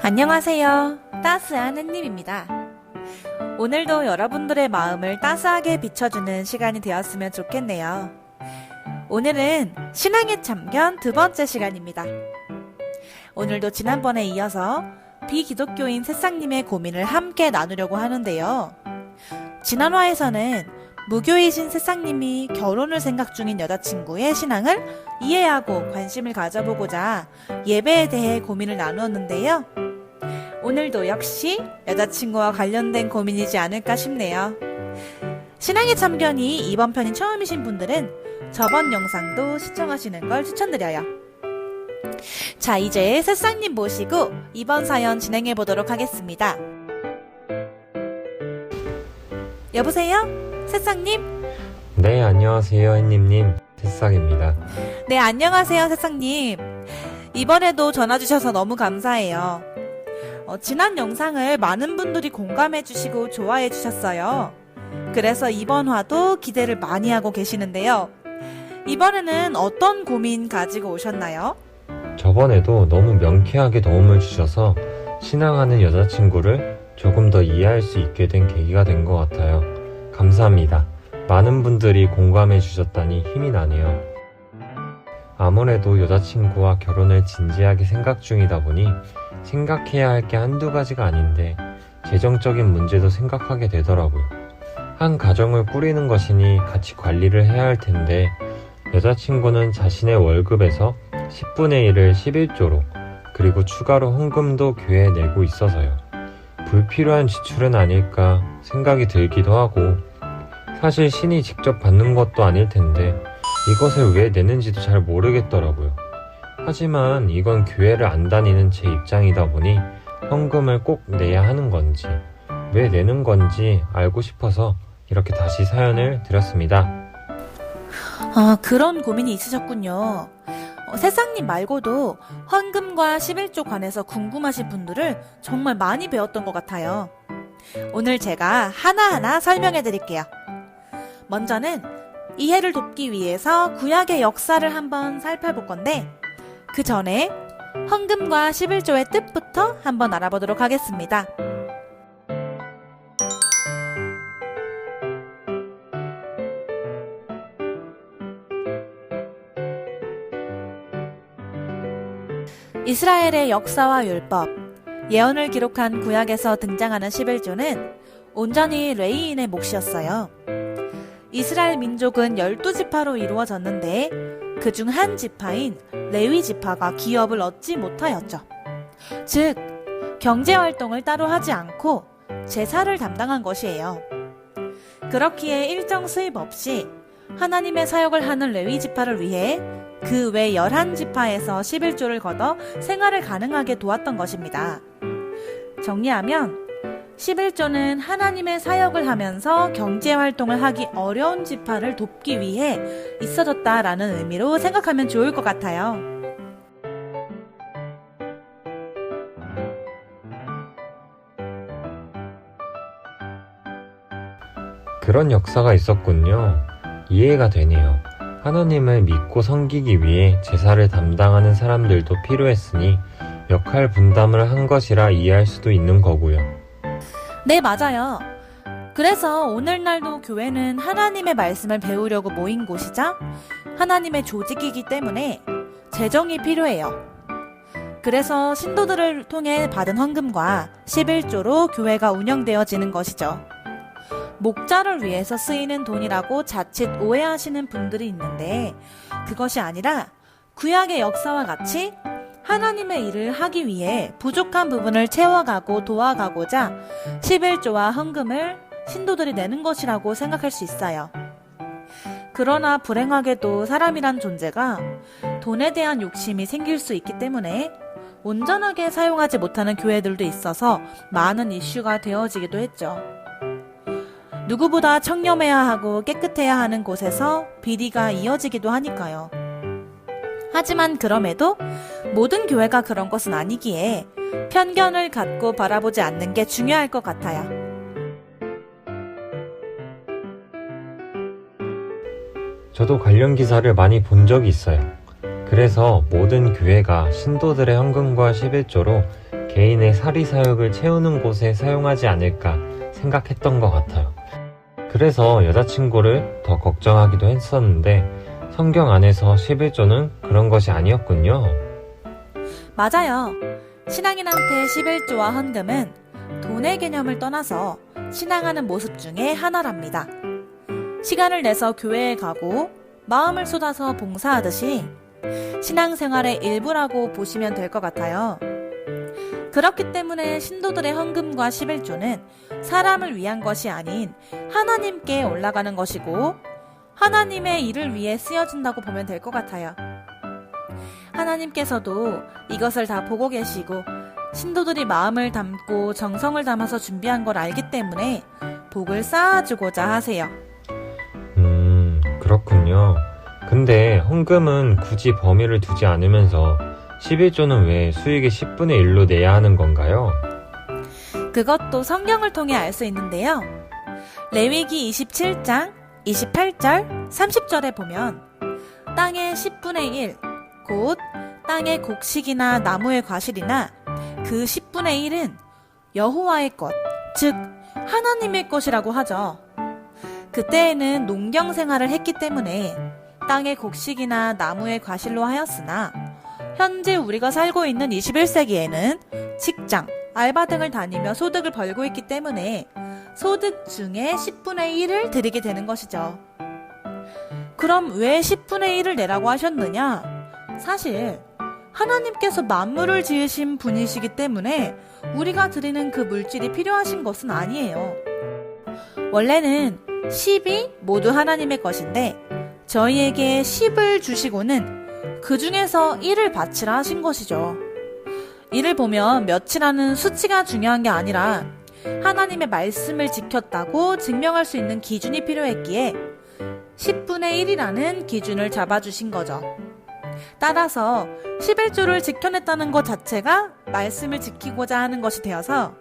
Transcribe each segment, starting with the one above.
안녕하세요. 따스한 햇님입니다. 오늘도 여러분들의 마음을 따스하게 비춰주는 시간이 되었으면 좋겠네요. 오늘은 신앙의 참견 두 번째 시간입니다. 오늘도 지난번에 이어서 비기독교인 새싹님의 고민을 함께 나누려고 하는데요. 지난화에서는 무교이신 새싹님이 결혼을 생각 중인 여자친구의 신앙을 이해하고 관심을 가져보고자 예배에 대해 고민을 나누었는데요. 오늘도 역시 여자친구와 관련된 고민이지 않을까 싶네요. 신앙의 참견이 이번 편이 처음이신 분들은 저번 영상도 시청하시는 걸 추천드려요. 자, 이제 새싹님 모시고 이번 사연 진행해 보도록 하겠습니다. 여보세요? 새싹님? 네, 안녕하세요, 햇님님. 새싹입니다. 네, 안녕하세요, 새싹님. 이번에도 전화 주셔서 너무 감사해요. 지난 영상을 많은 분들이 공감해 주시고 좋아해 주셨어요. 그래서 이번 화도 기대를 많이 하고 계시는데요. 이번에는 어떤 고민 가지고 오셨나요? 저번에도 너무 명쾌하게 도움을 주셔서 신앙하는 여자친구를 조금 더 이해할 수 있게 된 계기가 된 것 같아요. 감사합니다. 많은 분들이 공감해 주셨다니 힘이 나네요. 아무래도 여자친구와 결혼을 진지하게 생각 중이다 보니 생각해야 할 게 한두 가지가 아닌데 재정적인 문제도 생각하게 되더라고요. 한 가정을 꾸리는 것이니 같이 관리를 해야 할 텐데 여자친구는 자신의 월급에서 10분의 1을 11조로 그리고 추가로 헌금도 교회에 내고 있어서요. 불필요한 지출은 아닐까 생각이 들기도 하고 사실 신이 직접 받는 것도 아닐 텐데 이것을 왜 내는지도 잘 모르겠더라고요. 하지만 이건 교회를 안 다니는 제 입장이다 보니 헌금을 꼭 내야 하는 건지 왜 내는 건지 알고 싶어서 이렇게 다시 사연을 드렸습니다. 그런 고민이 있으셨군요. 새싹님 말고도 헌금과 11조 관해서 궁금하신 분들을 정말 많이 배웠던 것 같아요. 오늘 제가 하나하나 설명해 드릴게요. 먼저는 이해를 돕기 위해서 구약의 역사를 한번 살펴볼 건데 그 전에 헌금과 11조의 뜻부터 한번 알아보도록 하겠습니다. 이스라엘의 역사와 율법, 예언을 기록한 구약에서 등장하는 11조는 온전히 레위인의 몫이었어요. 이스라엘 민족은 12지파로 이루어졌는데 그중 한 지파인 레위 지파가 기업을 얻지 못하였죠. 즉, 경제활동을 따로 하지 않고 제사를 담당한 것이에요. 그렇기에 일정 수입 없이 하나님의 사역을 하는 레위 지파를 위해 그 외 11지파에서 11조를 걷어 생활을 가능하게 도왔던 것입니다. 정리하면 11조는 하나님의 사역을 하면서 경제활동을 하기 어려운 지파를 돕기 위해 있어졌다라는 의미로 생각하면 좋을 것 같아요. 그런 역사가 있었군요. 이해가 되네요. 하나님을 믿고 섬기기 위해 제사를 담당하는 사람들도 필요했으니 역할 분담을 한 것이라 이해할 수도 있는 거고요. 네, 맞아요. 그래서 오늘날도 교회는 하나님의 말씀을 배우려고 모인 곳이자 하나님의 조직이기 때문에 재정이 필요해요. 그래서 신도들을 통해 받은 헌금과 11조로 교회가 운영되어지는 것이죠. 목자를 위해서 쓰이는 돈이라고 자칫 오해하시는 분들이 있는데 그것이 아니라 구약의 역사와 같이 하나님의 일을 하기 위해 부족한 부분을 채워가고 도와가고자 11조와 헌금을 신도들이 내는 것이라고 생각할 수 있어요. 그러나 불행하게도 사람이란 존재가 돈에 대한 욕심이 생길 수 있기 때문에 온전하게 사용하지 못하는 교회들도 있어서 많은 이슈가 되어지기도 했죠. 누구보다 청렴해야 하고 깨끗해야 하는 곳에서 비리가 이어지기도 하니까요. 하지만 그럼에도 모든 교회가 그런 것은 아니기에 편견을 갖고 바라보지 않는 게 중요할 것 같아요. 저도 관련 기사를 많이 본 적이 있어요. 그래서 모든 교회가 신도들의 헌금과 11조로 개인의 사리사욕을 채우는 곳에 사용하지 않을까 생각했던 것 같아요. 그래서 여자친구를 더 걱정하기도 했었는데 성경 안에서 11조는 그런 것이 아니었군요. 맞아요. 신앙인한테 11조와 헌금은 돈의 개념을 떠나서 신앙하는 모습 중에 하나랍니다. 시간을 내서 교회에 가고 마음을 쏟아서 봉사하듯이 신앙생활의 일부라고 보시면 될 것 같아요. 그렇기 때문에 신도들의 헌금과 11조는 사람을 위한 것이 아닌 하나님께 올라가는 것이고 하나님의 일을 위해 쓰여진다고 보면 될 것 같아요. 하나님께서도 이것을 다 보고 계시고 신도들이 마음을 담고 정성을 담아서 준비한 걸 알기 때문에 복을 쌓아주고자 하세요. 그렇군요. 근데 헌금은 굳이 범위를 두지 않으면서 11조는 왜 수익의 10분의 1로 내야 하는 건가요? 그것도 성경을 통해 알 수 있는데요. 레위기 27장 28절 30절에 보면 땅의 10분의 1, 곧 땅의 곡식이나 나무의 과실이나 그 10분의 1은 여호와의 것, 즉 하나님의 것이라고 하죠. 그때에는 농경 생활을 했기 때문에 땅의 곡식이나 나무의 과실로 하였으나 현재 우리가 살고 있는 21세기에는 직장, 알바 등을 다니며 소득을 벌고 있기 때문에 소득 중에 10분의 1을 드리게 되는 것이죠. 그럼 왜 10분의 1을 내라고 하셨느냐? 사실 하나님께서 만물을 지으신 분이시기 때문에 우리가 드리는 그 물질이 필요하신 것은 아니에요. 원래는 10이 모두 하나님의 것인데 저희에게 10을 주시고는 그 중에서 1을 바치라 하신 것이죠. 이를 보면 몇이라는 수치가 중요한 게 아니라 하나님의 말씀을 지켰다고 증명할 수 있는 기준이 필요했기에 10분의 1이라는 기준을 잡아주신 거죠. 따라서 11조를 지켜냈다는 것 자체가 말씀을 지키고자 하는 것이 되어서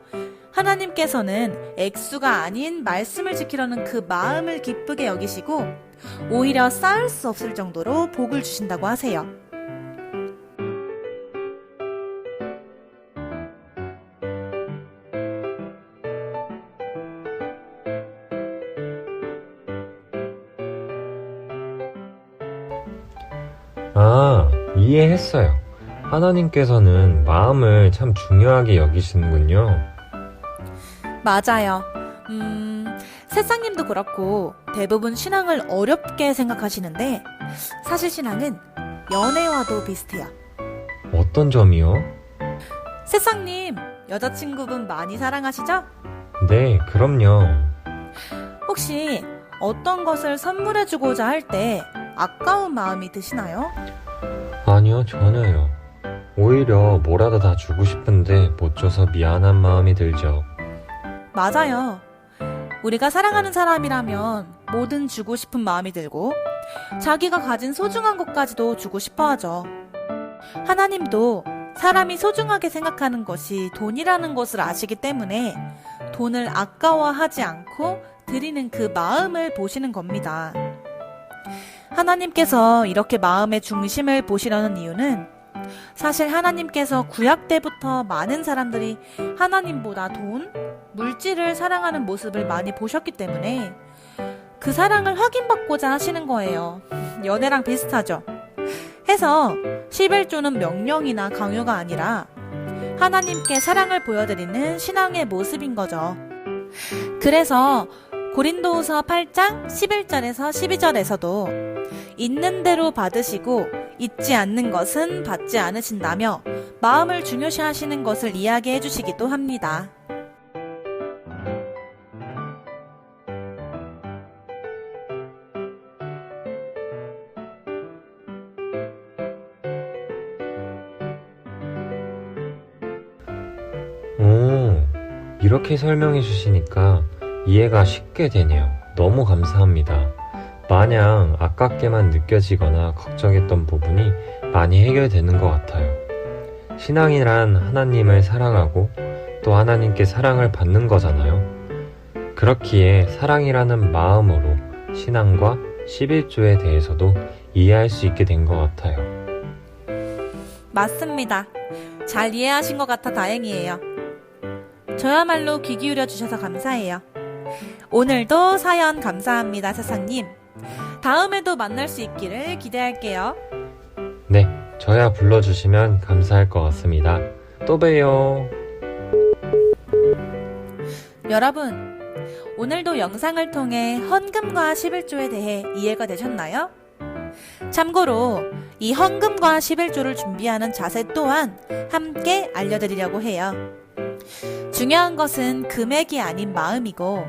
하나님께서는 액수가 아닌 말씀을 지키려는 그 마음을 기쁘게 여기시고 오히려 쌓을 수 없을 정도로 복을 주신다고 하세요. 이해했어요. 하나님께서는 마음을 참 중요하게 여기시는군요. 맞아요. 새싹님도 그렇고 대부분 신앙을 어렵게 생각하시는데 사실 신앙은 연애와도 비슷해요. 어떤 점이요? 새싹님, 여자친구분 많이 사랑하시죠? 네, 그럼요. 혹시 어떤 것을 선물해주고자 할 때 아까운 마음이 드시나요? 아니요, 전혀요. 오히려 뭐라도 다 주고 싶은데 못 줘서 미안한 마음이 들죠. 맞아요. 우리가 사랑하는 사람이라면 뭐든 주고 싶은 마음이 들고 자기가 가진 소중한 것까지도 주고 싶어 하죠. 하나님도 사람이 소중하게 생각하는 것이 돈이라는 것을 아시기 때문에 돈을 아까워하지 않고 드리는 그 마음을 보시는 겁니다. 하나님께서 이렇게 마음의 중심을 보시려는 이유는 사실 하나님께서 구약 때부터 많은 사람들이 하나님보다 돈, 물질을 사랑하는 모습을 많이 보셨기 때문에 그 사랑을 확인받고자 하시는 거예요. 연애랑 비슷하죠. 해서 11조는 명령이나 강요가 아니라 하나님께 사랑을 보여드리는 신앙의 모습인 거죠. 그래서 고린도후서 8장 11절에서 12절에서도 있는 대로 받으시고 잊지 않는 것은 받지 않으신다며 마음을 중요시 하시는 것을 이야기해 주시기도 합니다. 이렇게 설명해 주시니까 이해가 쉽게 되네요. 너무 감사합니다. 마냥 아깝게만 느껴지거나 걱정했던 부분이 많이 해결되는 것 같아요. 신앙이란 하나님을 사랑하고 또 하나님께 사랑을 받는 거잖아요. 그렇기에 사랑이라는 마음으로 신앙과 11조에 대해서도 이해할 수 있게 된 것 같아요. 맞습니다. 잘 이해하신 것 같아 다행이에요. 저야말로 귀 기울여 주셔서 감사해요. 오늘도 사연 감사합니다, 세상님. 다음에도 만날 수 있기를 기대할게요. 네, 저야 불러주시면 감사할 것 같습니다. 또 봬요. 여러분, 오늘도 영상을 통해 헌금과 11조에 대해 이해가 되셨나요? 참고로 이 헌금과 11조를 준비하는 자세 또한 함께 알려드리려고 해요. 중요한 것은 금액이 아닌 마음이고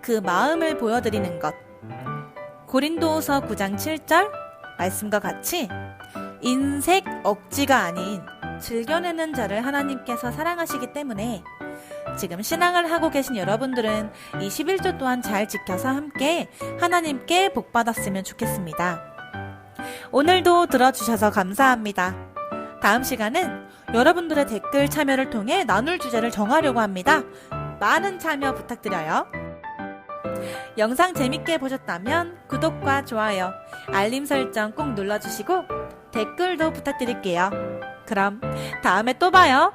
그 마음을 보여드리는 것. 고린도후서 9장 7절 말씀과 같이 인색 억지가 아닌 즐겨내는 자를 하나님께서 사랑하시기 때문에 지금 신앙을 하고 계신 여러분들은 이 11조 또한 잘 지켜서 함께 하나님께 복 받았으면 좋겠습니다. 오늘도 들어주셔서 감사합니다. 다음 시간은 여러분들의 댓글 참여를 통해 나눌 주제를 정하려고 합니다. 많은 참여 부탁드려요. 영상 재밌게 보셨다면 구독과 좋아요, 알림 설정 꼭 눌러주시고 댓글도 부탁드릴게요. 그럼 다음에 또 봐요.